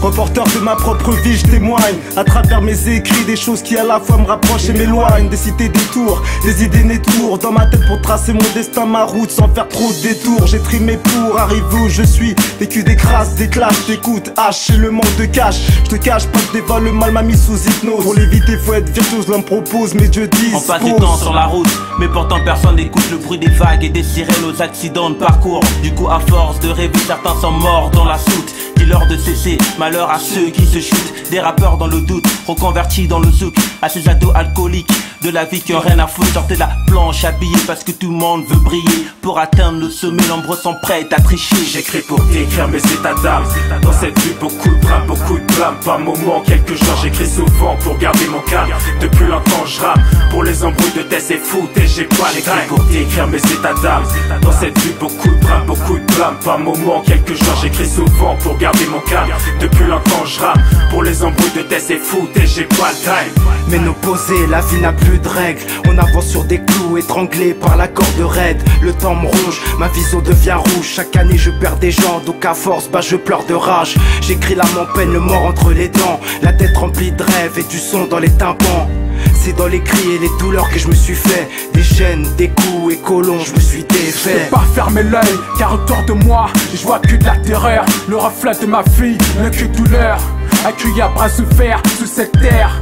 Reporter de ma propre vie, je témoigne à travers mes écrits des choses qui à la fois me rapprochent et m'éloignent. Des cités détours, des idées n'étours dans ma tête pour tracer mon destin, ma route sans faire trop de détours. J'ai trimé pour arriver où je suis, vécu des crasses, des clashs, t'écoutes, H et le manque de cash. Je te cache pas que je dévale le mal m'a mis sous hypnose. Pour l'éviter faut être virtuose, l'homme propose mais Dieu dispose. On passe du temps sur la route, mais pourtant personne n'écoute le bruit des vagues et des sirènes aux accidents de parcours. Du coup à force de rêver certains sont morts dans la soute. Dis-leur de cesser, malheur à ceux qui se chutent. Des rappeurs dans le doute, reconvertis dans le zouk. À ces ados alcooliques de la vie qui ont rien à foutre. Sortez la planche habillée parce que tout le monde veut briller. Pour atteindre le sommet, nombreux sont prêts à tricher. J'écris pour décrire mes états d'âme. Dans cette vie beaucoup de drames, beaucoup de blâme. Par moments, quelques jours, j'écris souvent pour garder mon calme. Depuis longtemps je rappe pour les embrouilles de test et foot. Et j'ai pas les grains pour décrire mes états d'âme. Dans cette vie beaucoup de drames, beaucoup de blâme. Par moments, quelques jours, j'écris souvent pour garder mon calme. Depuis longtemps je rappe pour les embrouilles de test et foot. Et j'ai pas le time. Mais nos posés, la vie n'a plus de règles. On avance sur des clous, étranglés par la corde raide. Le temps me ronge, ma vision devient rouge. Chaque année je perds des gens, donc à force, bah je pleure de rage. J'écris l'âme en peine, le mort entre les dents. La tête remplie de rêves et du son dans les tympans. C'est dans les cris et les douleurs que je me suis fait. Des chaînes, des coups et colons, je me suis défait. Je peux pas fermer l'œil, car autour de moi, je vois que de la terreur. Le reflet de ma fille, le cri de douleur. Accueilli à bras ouverts sous cette terre.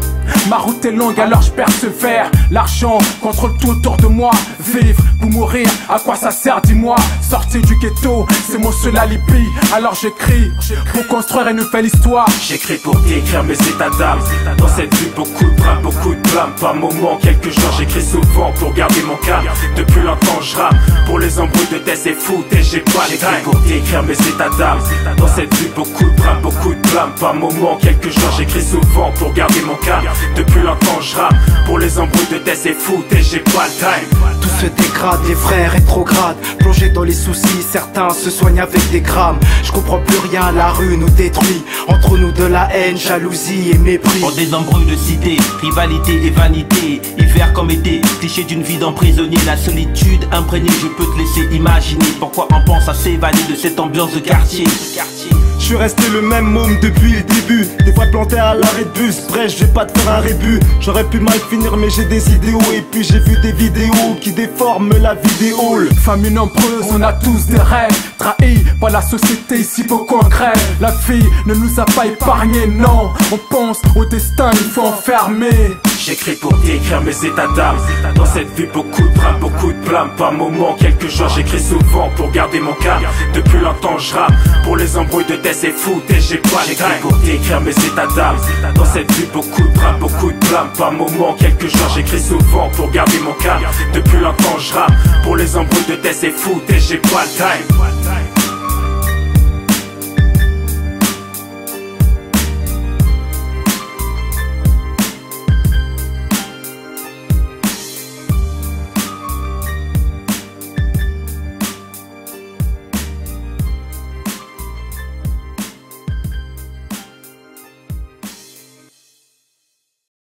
Ma route est longue alors je persévère. L'argent contrôle tout autour de moi. Vivre ou mourir, à quoi ça sert dis-moi. Sortir du ghetto, c'est mon seul alibi. Alors j'écris pour construire une nouvelle histoire. J'écris pour décrire mes états d'âme. Dans cette vie beaucoup de drames, beaucoup de blâme. Par moments, quelques jours, j'écris souvent pour garder mon calme. Depuis longtemps je rappe pour les embrouilles de test et foot. Et j'ai pas les grains pour décrire mes états d'âme. Dans cette vie beaucoup de drames, beaucoup de blâme. Par moments, quelques jours, j'écris souvent pour garder mon calme. Depuis longtemps je rappe pour les embrouilles de test et foot. Et j'ai pas le time. Tout se dégrade, les frères rétrogrades. Plongés dans les soucis, certains se soignent avec des grammes. Je comprends plus rien, la rue nous détruit. Entre nous de la haine, jalousie et mépris. Pour des embrouilles de cité, rivalité et vanité. Hiver comme été, cliché d'une vie d'emprisonnier. La solitude imprégnée, je peux te laisser imaginer pourquoi on pense à s'évader de cette ambiance de quartier. Je suis resté le même môme depuis le début. Des fois planté à l'arrêt de bus. Bref, je vais pas te faire un rébut. J'aurais pu mal finir mais j'ai des idéaux. Et puis j'ai vu des vidéos qui déforment la vidéo. Famille nombreuse, on a tous des rêves. Trahis par la société, ici beaucoup en crève. La vie ne nous a pas épargnés, non. On pense au destin, il faut enfermer. J'écris pour décrire mes états d'âme. Dans cette vie beaucoup de drames, beaucoup de blâme. Par moments, quelques jours, j'écris souvent pour garder mon calme. Depuis longtemps je rappe pour les embrouilles de test et foot. Et j'ai pas les grains pour décrire mes états d'âme. Dans cette vie beaucoup de drames, beaucoup de blâme. Par moments, quelques jours, j'écris souvent pour garder mon calme. Depuis longtemps je rappe pour les embrouilles de test et foot. Et j'ai pas le time.